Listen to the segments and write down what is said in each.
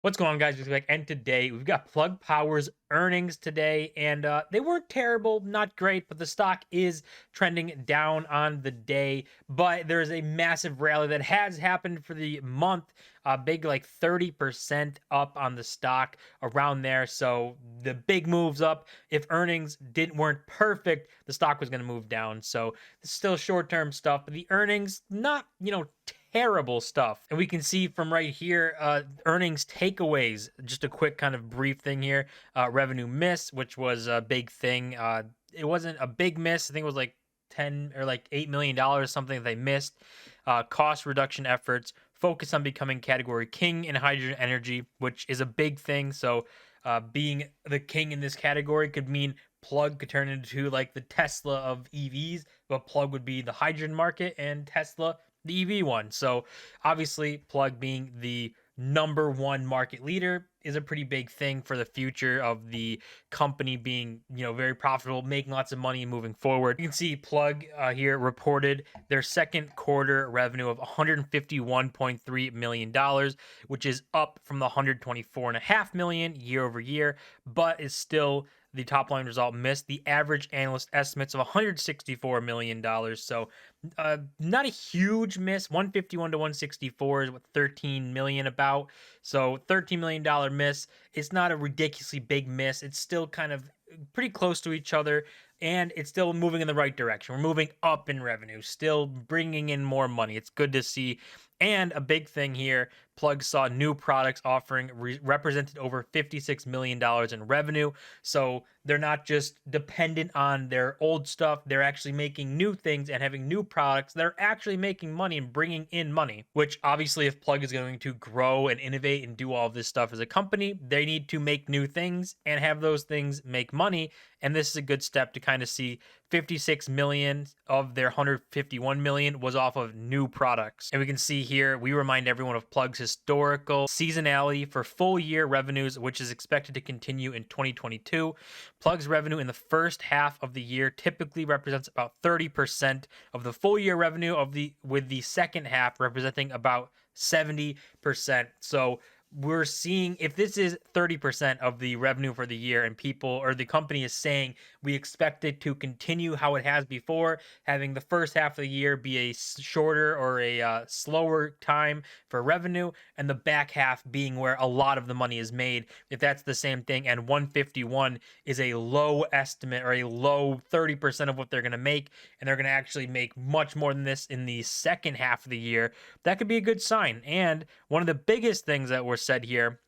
What's going on, guys? And today we've got Plug Power's earnings today, and they weren't terrible, not great, but the stock is trending down on the day. But there's a massive rally that has happened for the month, big like 30% up on the stock around there. So the big moves up. If earnings didn't weren't perfect, the stock was going to move down. So it's still short-term stuff, but the earnings not terrible stuff. And we can see from right here, earnings takeaways. Just a quick kind of brief thing here. Revenue miss, which was a big thing. It wasn't a big miss. I think it was like 10 or like $8 million, something that they missed. Cost reduction efforts, focus on becoming category king in hydrogen energy, which is a big thing. So being the king in this category could mean Plug could turn into like the Tesla of EVs, but Plug would be the hydrogen market and Tesla the EV one. So obviously, Plug being the number one market leader is a pretty big thing for the future of the company being, very profitable, making lots of money moving forward. You can see Plug here reported their second quarter revenue of $151.3 million, which is up from the 124.5 million year over year, but is still the top line result missed the average analyst estimates of $164 million. So not a huge miss. 151 to 164 is what 13 million about. So $13 million miss. It's not a ridiculously big miss. It's still kind of pretty close to each other, and it's still moving in the right direction. We're moving up in revenue, still bringing in more money. It's good to see. And a big thing here, Plug saw new products offering represented over $56 million in revenue. So they're not just dependent on their old stuff. They're actually making new things and having new products that are actually making money and bringing in money, which obviously, if Plug is going to grow and innovate and do all of this stuff as a company, they need to make new things and have those things make money. And this is a good step to kind of see 56 million of their 151 million was off of new products. And we can see here, we remind everyone of Plug's historical seasonality for full year revenues, which is expected to continue in 2022. Plug's revenue in the first half of the year typically represents about 30% of the full year revenue with the second half representing about 70%. So we're seeing, if this is 30% of the revenue for the year and people or the company is saying we expect it to continue how it has before, having the first half of the year be a shorter or a slower time for revenue, and the back half being where a lot of the money is made. If that's the same thing, and 151 is a low estimate or a low 30% of what they're going to make, and they're going to actually make much more than this in the second half of the year, that could be a good sign. And one of the biggest things that were said here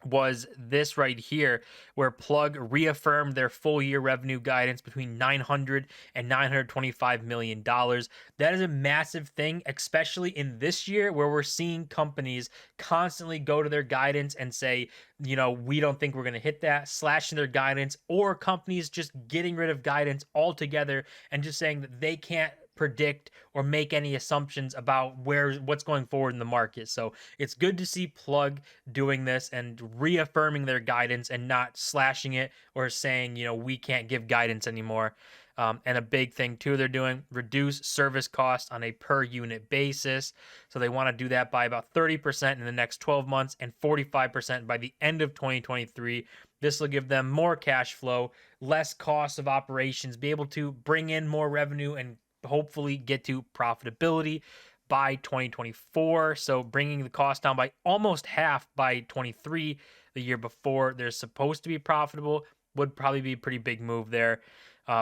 was this right here, where Plug reaffirmed their full year revenue guidance between 900 and 925 million dollars. That is a massive thing, especially in this year where we're seeing companies constantly go to their guidance and say, we don't think we're going to hit that, slashing their guidance, or companies just getting rid of guidance altogether and just saying that they can't predict or make any assumptions about what's going forward in the market. So it's good to see Plug doing this and reaffirming their guidance and not slashing it or saying, we can't give guidance anymore. And a big thing too, they're doing reduce service costs on a per unit basis. So they want to do that by about 30% in the next 12 months and 45% by the end of 2023. This will give them more cash flow, less cost of operations, be able to bring in more revenue and hopefully get to profitability by 2024. So bringing the cost down by almost half by 23, the year before they're supposed to be profitable, would probably be a pretty big move there.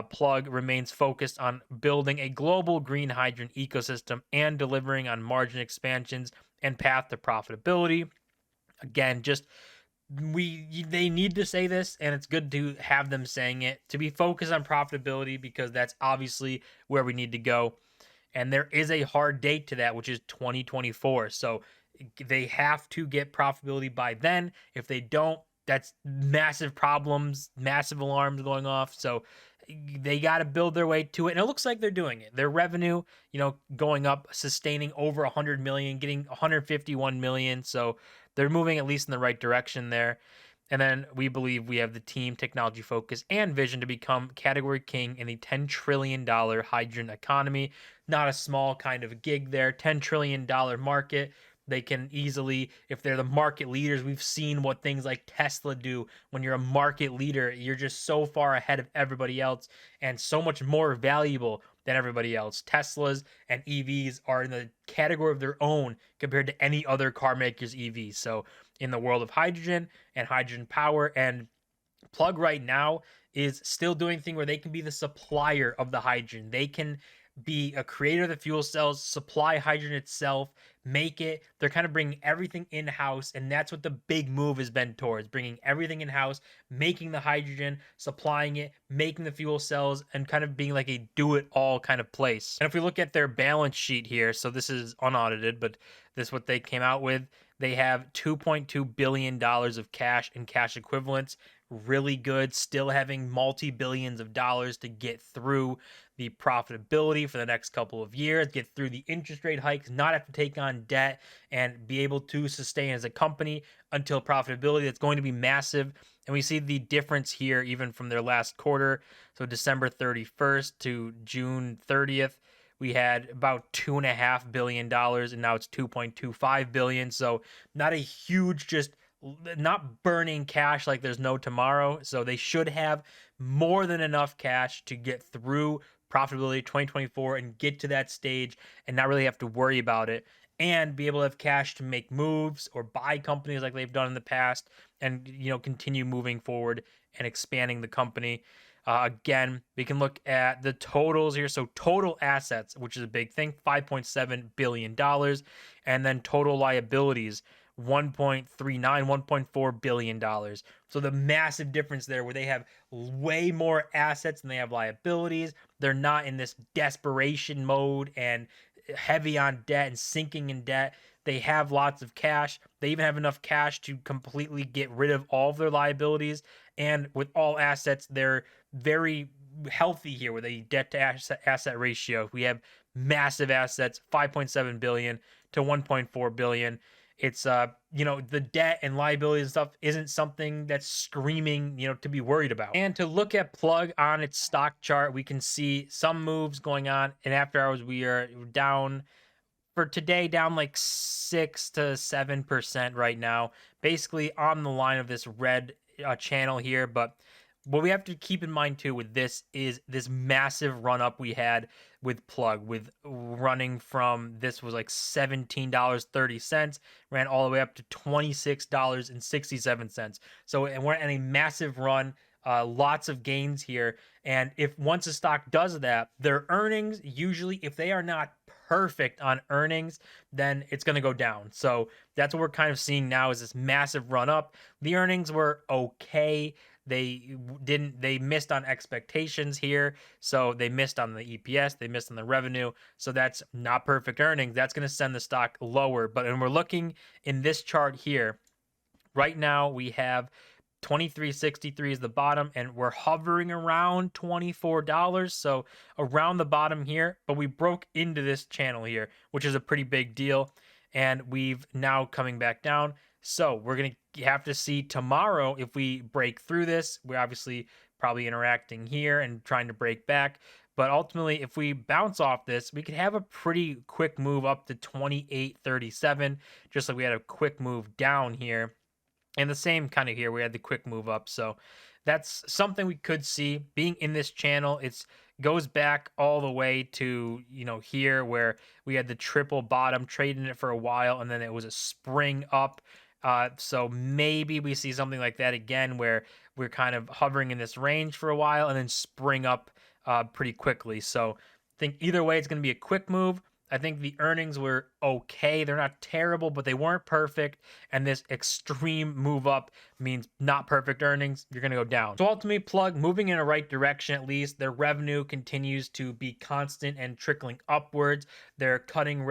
Plug remains focused on building a global green hydrogen ecosystem and delivering on margin expansions and path to profitability. Again, just they need to say this, and it's good to have them saying it, to be focused on profitability, because that's obviously where we need to go. And there is a hard date to that, which is 2024. So they have to get profitability by then. If they don't, that's massive problems, massive alarms going off. So they got to build their way to it, and it looks like they're doing it. Their revenue, going up, sustaining over 100 million, getting 151 million. So they're moving at least in the right direction there. And then we believe we have the team, technology focus, and vision to become category king in the $10 trillion hydrogen economy. Not a small kind of gig there. $10 trillion market. They can easily, if they're the market leaders, we've seen what things like Tesla do. When you're a market leader, you're just so far ahead of everybody else and so much more valuable than everybody else. Teslas and EVs are in the category of their own compared to any other car maker's EVs. So, in the world of hydrogen and hydrogen power, and Plug right now is still doing thing where they can be the supplier of the hydrogen. They can be a creator of the fuel cells, supply hydrogen itself, make it. They're kind of bringing everything in house, and that's what the big move has been towards bringing everything in house, making the hydrogen, supplying it, making the fuel cells, and kind of being like a do it all kind of place. And if we look at their balance sheet here, so this is unaudited, but this is what they came out with. They have $2.2 billion of cash and cash equivalents, really good, still having multi billions of dollars to get through the profitability for the next couple of years, get through the interest rate hikes, not have to take on debt, and be able to sustain as a company until profitability. That's going to be massive. And we see the difference here even from their last quarter. So December 31st to June 30th, we had about $2.5 billion, and now it's 2.25 billion. So not a huge, just not burning cash like there's no tomorrow. So they should have more than enough cash to get through profitability 2024 and get to that stage and not really have to worry about it, and be able to have cash to make moves or buy companies like they've done in the past, and continue moving forward and expanding the company. Again, we can look at the totals here. So total assets, which is a big thing, $5.7 billion, and then total liabilities, 1.4 billion dollars. So the massive difference there where they have way more assets than they have liabilities. They're not in this desperation mode and heavy on debt and sinking in debt. They have lots of cash. They even have enough cash to completely get rid of all of their liabilities. And with all assets, they're very healthy here with a debt to asset ratio. We have massive assets, 5.7 billion to 1.4 billion. It's the debt and liabilities and stuff isn't something that's screaming to be worried about. And to look at Plug on its stock chart, we can see some moves going on. And after hours, we are down for today, down like 6 to 7% right now, basically on the line of this red channel here. But what we have to keep in mind too with this is this massive run up we had with Plug, with running from, this was like $17.30, ran all the way up to $26.67. So, and we're in a massive run. Lots of gains here. And if once a stock does that, their earnings, usually if they are not perfect on earnings, then it's going to go down. So that's what we're kind of seeing now, is this massive run up. The earnings were okay. They missed on expectations here. So they missed on the EPS, they missed on the revenue. So that's not perfect earnings. That's going to send the stock lower. But when we're looking in this chart here, right now we have 23.63 is the bottom, and we're hovering around $24, so around the bottom here. But we broke into this channel here, which is a pretty big deal, and we've now coming back down. So we're gonna have to see tomorrow if we break through this. We're obviously probably interacting here and trying to break back, but ultimately if we bounce off this, we could have a pretty quick move up to 28.37, just like we had a quick move down here. And the same kind of here, we had the quick move up. So that's something we could see being in this channel. It's goes back all the way to, here where we had the triple bottom, trading it for a while, and then it was a spring up. So maybe we see something like that again, where we're kind of hovering in this range for a while and then spring up pretty quickly. So I think either way, it's going to be a quick move. I think the earnings were okay. They're not terrible, but they weren't perfect. And this extreme move up means not perfect earnings. You're going to go down. So ultimately, Plug moving in the right direction at least. Their revenue continues to be constant and trickling upwards. They're cutting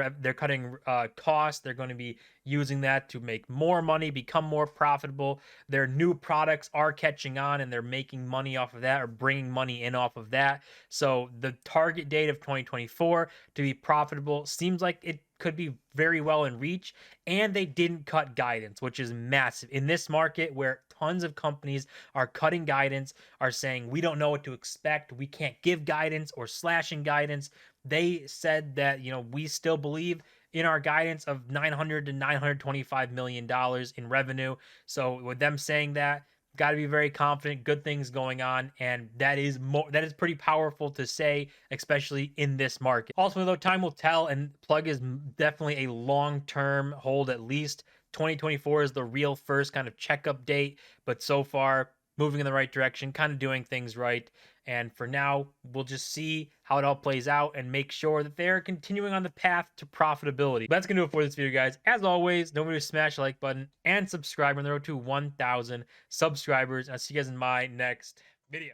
costs. They're going to be using that to make more money, become more profitable. Their new products are catching on, and they're making money off of that, or bringing money in off of that. So the target date of 2024 to be profitable seems like it could be very well in reach. And they didn't cut guidance, which is massive in this market where tons of companies are cutting guidance, are saying we don't know what to expect, we can't give guidance, or slashing guidance. They said that we still believe in our guidance of 900 to 925 million dollars in revenue. So with them saying that, got to be very confident, good things going on, and that is pretty powerful to say, especially in this market. Also, though, time will tell, and Plug is definitely a long-term hold. At least 2024 is the real first kind of checkup date, but so far moving in the right direction, kind of doing things right. And for now, we'll just see how it all plays out and make sure that they're continuing on the path to profitability. But that's going to do it for this video, guys. As always, don't forget to smash the like button and subscribe on the road to 1,000 subscribers. I'll see you guys in my next video.